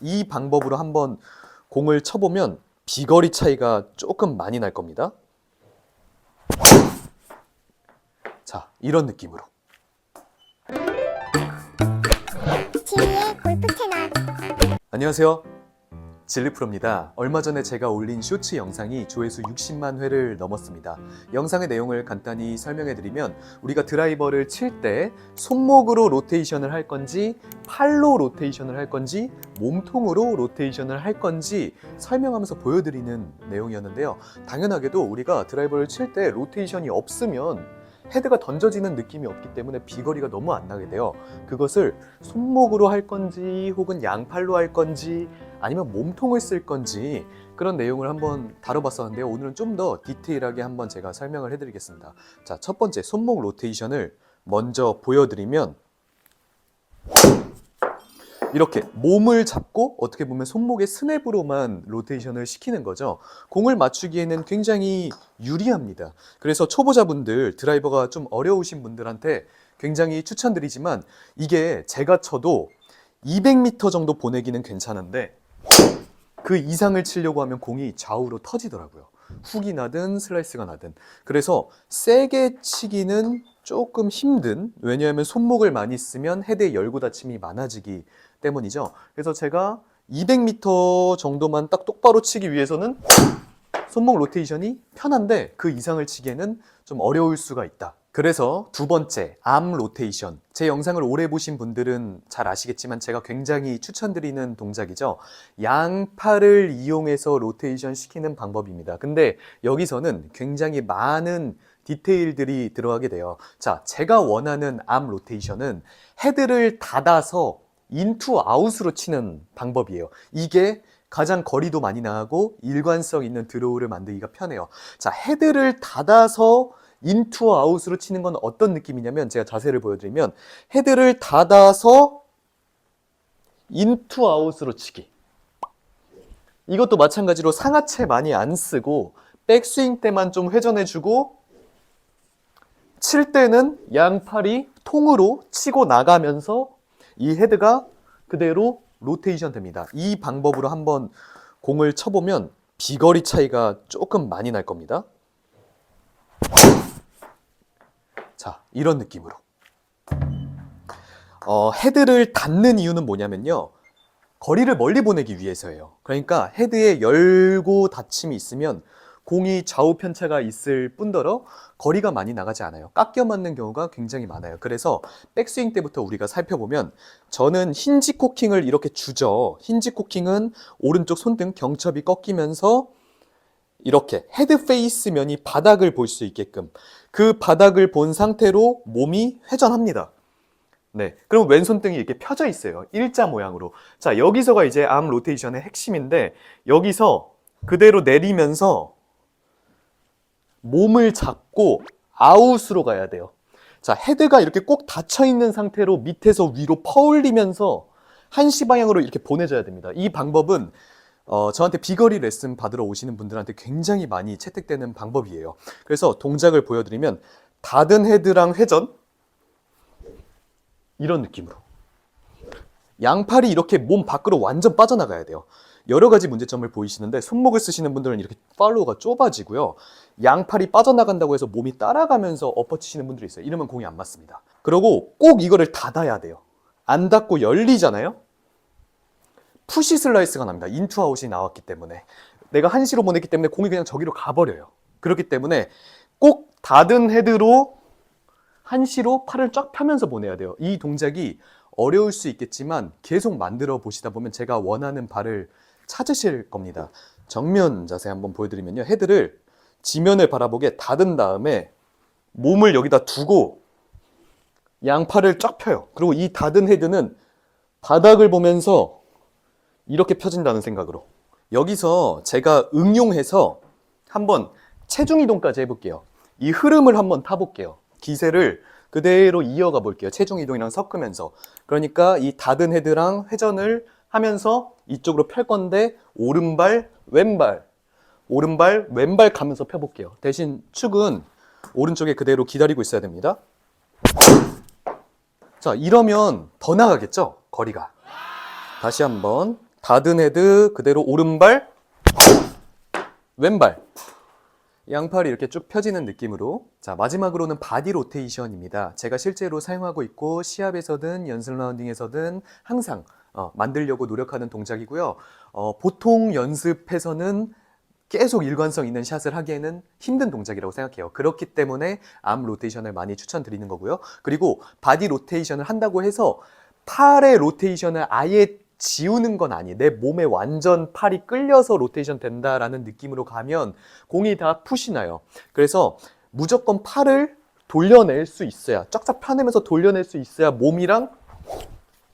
이 방법으로 한번 공을 쳐보면 비거리 차이가 조금 많이 날 겁니다. 자, 이런 느낌으로. 지휘의 골프 채널. 안녕하세요. 진리프로입니다. 얼마 전에 제가 올린 쇼츠 영상이 조회수 60만 회를 넘었습니다. 영상의 내용을 간단히 설명해드리면 우리가 드라이버를 칠 때 손목으로 로테이션을 할 건지 팔로 로테이션을 할 건지 몸통으로 로테이션을 할 건지 설명하면서 보여드리는 내용이었는데요. 당연하게도 우리가 드라이버를 칠 때 로테이션이 없으면 헤드가 던져지는 느낌이 없기 때문에 비거리가 너무 안 나게 돼요. 그것을 손목으로 할 건지 혹은 양팔로 할 건지 아니면 몸통을 쓸 건지 그런 내용을 한번 다뤄봤었는데요. 오늘은 좀 더 디테일하게 한번 제가 설명을 해드리겠습니다. 자, 첫 번째 손목 로테이션을 먼저 보여드리면 이렇게 몸을 잡고 어떻게 보면 손목의 스냅으로만 로테이션을 시키는 거죠. 공을 맞추기에는 굉장히 유리합니다. 그래서 초보자분들, 드라이버가 좀 어려우신 분들한테 굉장히 추천드리지만 이게 제가 쳐도 200m 정도 보내기는 괜찮은데 그 이상을 치려고 하면 공이 좌우로 터지더라고요. 훅이 나든 슬라이스가 나든. 그래서 세게 치기는 조금 힘든, 왜냐하면 손목을 많이 쓰면 헤드에 열고 닫힘이 많아지기 때문이죠. 그래서 제가 200m 정도만 딱 똑바로 치기 위해서는 손목 로테이션이 편한데 그 이상을 치기에는 좀 어려울 수가 있다. 그래서 두 번째, 암 로테이션. 제 영상을 오래 보신 분들은 잘 아시겠지만 제가 굉장히 추천드리는 동작이죠. 양팔을 이용해서 로테이션 시키는 방법입니다. 근데 여기서는 굉장히 많은 디테일들이 들어가게 돼요. 자, 제가 원하는 암 로테이션은 헤드를 닫아서 인투 아웃으로 치는 방법이에요. 이게 가장 거리도 많이 나가고 일관성 있는 드로우를 만들기가 편해요. 자, 헤드를 닫아서 인투 아웃으로 치는 건 어떤 느낌이냐면 제가 자세를 보여드리면 헤드를 닫아서 인투 아웃으로 치기. 이것도 마찬가지로 상하체 많이 안 쓰고 백스윙 때만 좀 회전해주고 칠 때는 양팔이 통으로 치고 나가면서 이 헤드가 그대로 로테이션 됩니다. 이 방법으로 한번 공을 쳐보면 비거리 차이가 조금 많이 날 겁니다. 자, 이런 느낌으로. 헤드를 닫는 이유는 뭐냐면요. 거리를 멀리 보내기 위해서예요. 그러니까 헤드에 열고 닫힘이 있으면 공이 좌우 편차가 있을 뿐더러 거리가 많이 나가지 않아요. 깎여 맞는 경우가 굉장히 많아요. 그래서 백스윙 때부터 우리가 살펴보면 저는 힌지 코킹을 이렇게 주죠. 힌지 코킹은 오른쪽 손등 경첩이 꺾이면서 이렇게 헤드 페이스 면이 바닥을 볼 수 있게끔 그 바닥을 본 상태로 몸이 회전합니다. 네, 그럼 왼손등이 이렇게 펴져 있어요. 일자 모양으로. 자, 여기서가 이제 암 로테이션의 핵심인데 여기서 그대로 내리면서 몸을 잡고 아웃으로 가야 돼요. 자, 헤드가 이렇게 꼭 닫혀 있는 상태로 밑에서 위로 퍼올리면서 한시 방향으로 이렇게 보내줘야 됩니다. 이 방법은 저한테 비거리 레슨 받으러 오시는 분들한테 굉장히 많이 채택되는 방법이에요. 그래서 동작을 보여드리면 닫은 헤드랑 회전 이런 느낌으로 양팔이 이렇게 몸 밖으로 완전 빠져나가야 돼요. 여러 가지 문제점을 보이시는데 손목을 쓰시는 분들은 이렇게 팔로우가 좁아지고요. 양팔이 빠져나간다고 해서 몸이 따라가면서 엎어치시는 분들이 있어요. 이러면 공이 안 맞습니다. 그리고 꼭 이거를 닫아야 돼요. 안 닫고 열리잖아요. 푸시 슬라이스가 납니다. 인투 아웃이 나왔기 때문에 내가 한시로 보냈기 때문에 공이 그냥 저기로 가버려요. 그렇기 때문에 꼭 닫은 헤드로 한시로 팔을 쫙 펴면서 보내야 돼요. 이 동작이 어려울 수 있겠지만 계속 만들어 보시다 보면 제가 원하는 발을 찾으실 겁니다. 정면 자세 한번 보여드리면요. 헤드를 지면을 바라보게 닫은 다음에 몸을 여기다 두고 양팔을 쫙 펴요. 그리고 이 닫은 헤드는 바닥을 보면서 이렇게 펴진다는 생각으로. 여기서 제가 응용해서 한번 체중 이동까지 해볼게요. 이 흐름을 한번 타볼게요. 기세를 그대로 이어가 볼게요. 체중 이동이랑 섞으면서. 그러니까 이 닫은 헤드랑 회전을 하면서 이쪽으로 펼 건데 오른발, 왼발, 오른발, 왼발 가면서 펴볼게요. 대신 축은 오른쪽에 그대로 기다리고 있어야 됩니다. 자, 이러면 더 나가겠죠? 거리가. 다시 한번 닫은 헤드 그대로 오른발, 왼발. 양팔이 이렇게 쭉 펴지는 느낌으로. 자, 마지막으로는 바디 로테이션입니다. 제가 실제로 사용하고 있고 시합에서든 연습 라운딩에서든 항상 만들려고 노력하는 동작이고요. 보통 연습에서는 계속 일관성 있는 샷을 하기에는 힘든 동작이라고 생각해요. 그렇기 때문에 암 로테이션을 많이 추천드리는 거고요. 그리고 바디 로테이션을 한다고 해서 팔의 로테이션을 아예 지우는 건 아니에요. 내 몸에 완전 팔이 끌려서 로테이션 된다라는 느낌으로 가면 공이 다 푸시 나요. 그래서 무조건 팔을 돌려낼 수 있어야, 쫙쫙 펴내면서 돌려낼 수 있어야 몸이랑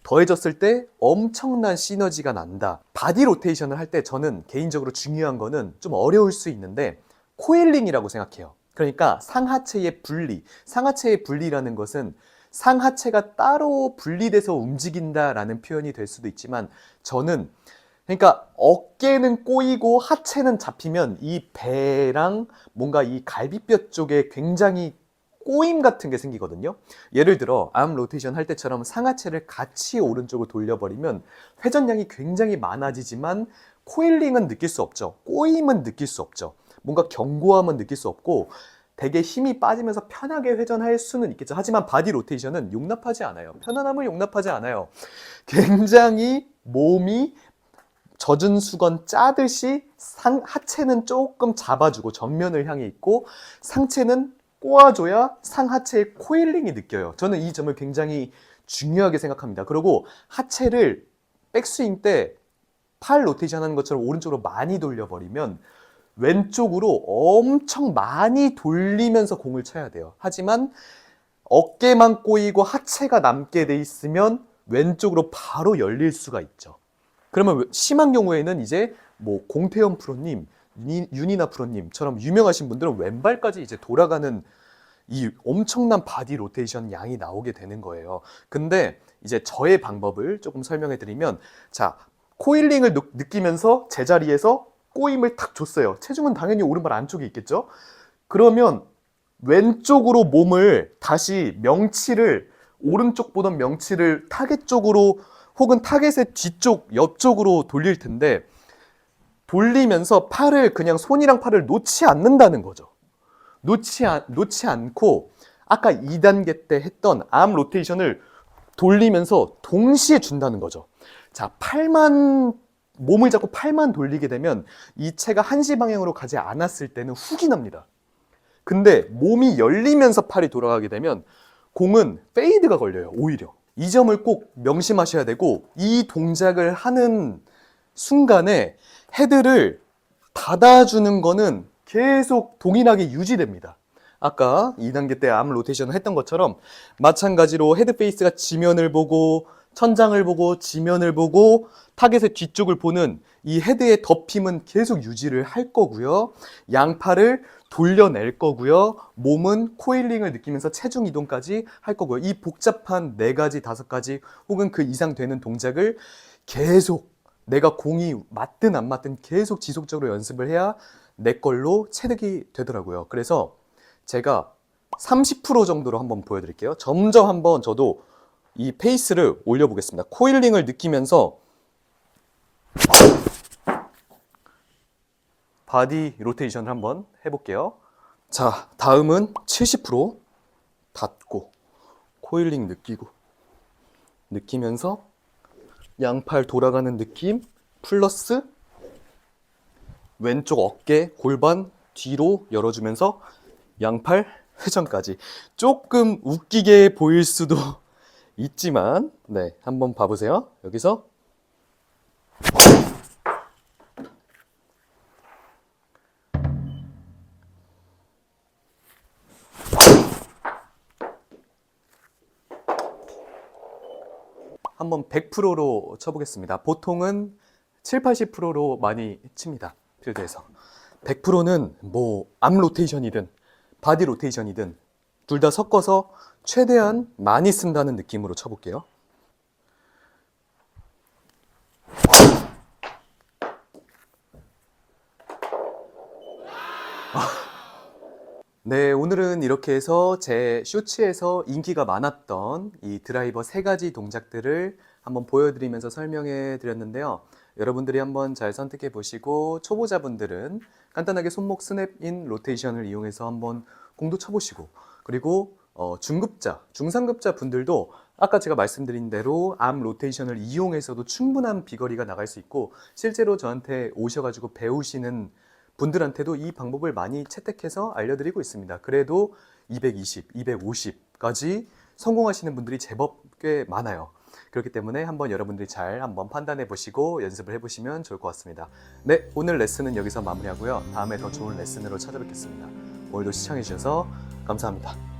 더해졌을 때 엄청난 시너지가 난다. 바디 로테이션을 할 때 저는 개인적으로 중요한 거는 좀 어려울 수 있는데 코일링이라고 생각해요. 그러니까 상하체의 분리. 상하체의 분리라는 것은 상하체가 따로 분리돼서 움직인다라는 표현이 될 수도 있지만 저는 그러니까 어깨는 꼬이고 하체는 잡히면 이 배랑 뭔가 이 갈비뼈 쪽에 굉장히 꼬임 같은 게 생기거든요. 예를 들어 암 로테이션 할 때처럼 상하체를 같이 오른쪽으로 돌려버리면 회전량이 굉장히 많아지지만 코일링은 느낄 수 없죠. 꼬임은 느낄 수 없죠. 뭔가 견고함은 느낄 수 없고 되게 힘이 빠지면서 편하게 회전할 수는 있겠죠. 하지만 바디 로테이션은 용납하지 않아요. 편안함을 용납하지 않아요. 굉장히 몸이 젖은 수건 짜듯이 하체는 조금 잡아주고 전면을 향해 있고 상체는 꼬아줘야 상하체의 코일링이 느껴요. 저는 이 점을 굉장히 중요하게 생각합니다. 그리고 하체를 백스윙 때 팔 로테이션 하는 것처럼 오른쪽으로 많이 돌려버리면 왼쪽으로 엄청 많이 돌리면서 공을 쳐야 돼요. 하지만 어깨만 꼬이고 하체가 남게 돼 있으면 왼쪽으로 바로 열릴 수가 있죠. 그러면 심한 경우에는 이제 뭐 공태현 프로님, 윤이나 프로님처럼 유명하신 분들은 왼발까지 이제 돌아가는 이 엄청난 바디 로테이션 양이 나오게 되는 거예요. 근데 이제 저의 방법을 조금 설명해 드리면, 자, 코일링을 느끼면서 제자리에서 꼬임을 탁 줬어요. 체중은 당연히 오른발 안쪽에 있겠죠? 그러면 왼쪽으로 몸을 다시 오른쪽 보던 명치를 타겟 쪽으로 혹은 타겟의 뒤쪽, 옆쪽으로 돌릴 텐데 돌리면서 팔을 그냥 손이랑 팔을 놓지 않는다는 거죠. 놓지 않고 아까 2단계 때 했던 암 로테이션을 돌리면서 동시에 준다는 거죠. 자, 몸을 잡고 팔만 돌리게 되면 이 채가 한시 방향으로 가지 않았을 때는 훅이 납니다. 근데 몸이 열리면서 팔이 돌아가게 되면 공은 페이드가 걸려요, 오히려. 이 점을 꼭 명심하셔야 되고 이 동작을 하는 순간에 헤드를 닫아주는 거는 계속 동일하게 유지됩니다. 아까 2단계 때 암 로테이션을 했던 것처럼 마찬가지로 헤드 페이스가 지면을 보고 천장을 보고 지면을 보고 타겟의 뒤쪽을 보는 이 헤드의 덮임은 계속 유지를 할 거고요. 양팔을 돌려낼 거고요. 몸은 코일링을 느끼면서 체중 이동까지 할 거고요. 이 복잡한 4가지, 5가지 혹은 그 이상 되는 동작을 계속 내가 공이 맞든 안 맞든 계속 지속적으로 연습을 해야 내 걸로 체득이 되더라고요. 그래서 제가 30% 정도로 한번 보여드릴게요. 점점 한번 저도 이 페이스를 올려보겠습니다. 코일링을 느끼면서 바디 로테이션을 한번 해볼게요. 자, 다음은 70% 닫고 코일링 느끼면서 양팔 돌아가는 느낌 플러스 왼쪽 어깨 골반 뒤로 열어주면서 양팔 회전까지. 조금 웃기게 보일 수도 있지만 네, 한번 봐보세요. 여기서 한번 100%로 쳐보겠습니다. 보통은 7, 80%로 많이 칩니다. 필드에서. 100%는 뭐 암 로테이션이든 바디 로테이션이든 둘 다 섞어서 최대한 많이 쓴다는 느낌으로 쳐볼게요. 네, 오늘은 이렇게 해서 제 쇼츠에서 인기가 많았던 이 드라이버 3가지 동작들을 한번 보여드리면서 설명해 드렸는데요. 여러분들이 한번 잘 선택해 보시고 초보자분들은 간단하게 손목 스냅인 로테이션을 이용해서 한번 공도 쳐보시고 그리고 중급자, 중상급자 분들도 아까 제가 말씀드린 대로 암 로테이션을 이용해서도 충분한 비거리가 나갈 수 있고 실제로 저한테 오셔가지고 배우시는 분들한테도 이 방법을 많이 채택해서 알려드리고 있습니다. 그래도 220, 250까지 성공하시는 분들이 제법 꽤 많아요. 그렇기 때문에 한번 여러분들이 잘 한번 판단해 보시고 연습을 해보시면 좋을 것 같습니다. 네, 오늘 레슨은 여기서 마무리하고요. 다음에 더 좋은 레슨으로 찾아뵙겠습니다. 오늘도 시청해 주셔서 감사합니다.